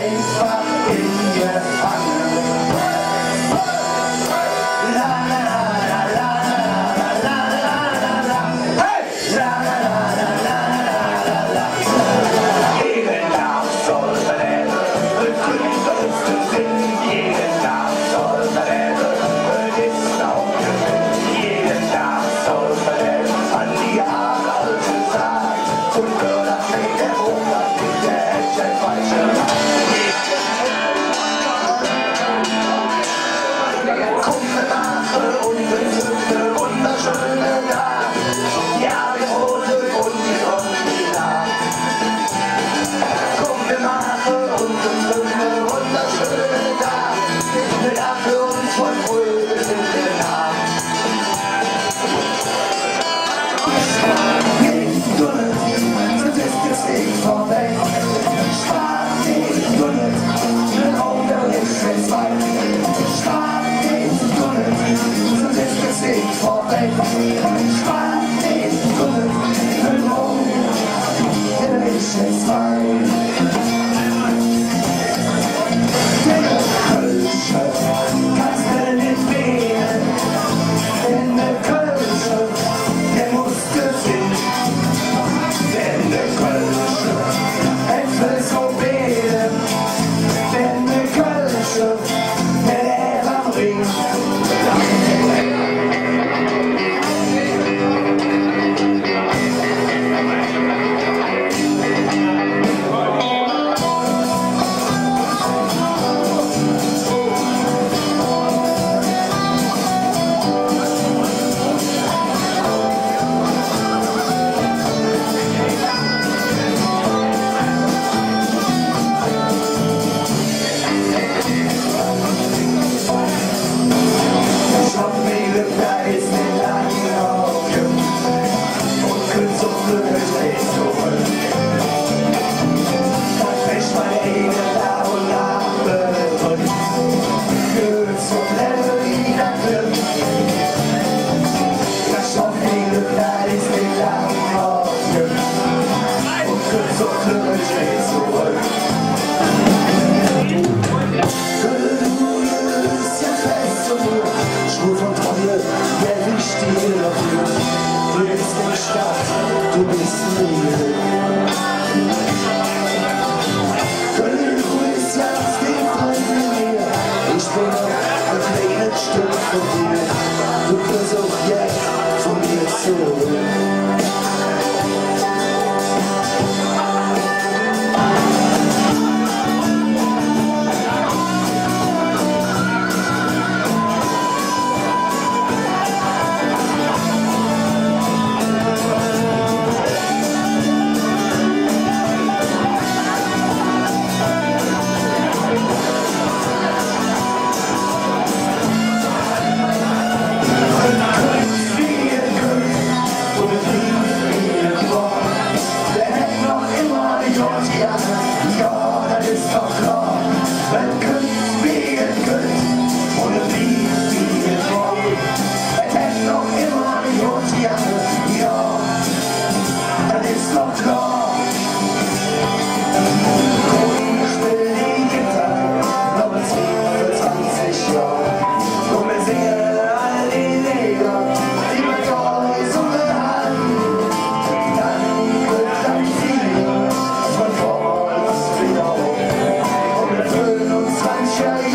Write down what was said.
einfach in mir hangen. La la la la la la la la la la. Hey! La la la la la la la la. Jeden Tag soll verleben, und Künstler sind jeden Tag soll verleben, und ist auch gewinnt. Jeden Tag soll verleben, an die alte Zeit, und Köder fängt der Hunger mit der Hälfte falsche. Kumpel mache und bezückte wunderschöne Tag, ja die Rose und die Rosina. Kumpel mache und bezückte wunderschöne Tag, mit Apfel und von Früh bis in den Nacht. Nicht Tunnel, sonst ist es nicht vorbei. Spart nicht Tunnel, ein Auge ist es weit. Spart nicht Tunnel, sonst ist es nicht vorbei. Spart nicht Tunnel, ein Auge ist es weit. Der Kölsche kannst du nicht wählen, denn der Kölsche, der musste singen. Denn der Kölsche, es will so wählen, denn der Kölsche, der am Ring. Du bist mir. Köln-Südstadt steht bei mir. Ich bin ein kleines Stück von dir. Du versuchst jetzt von mir zurück. Sunshine.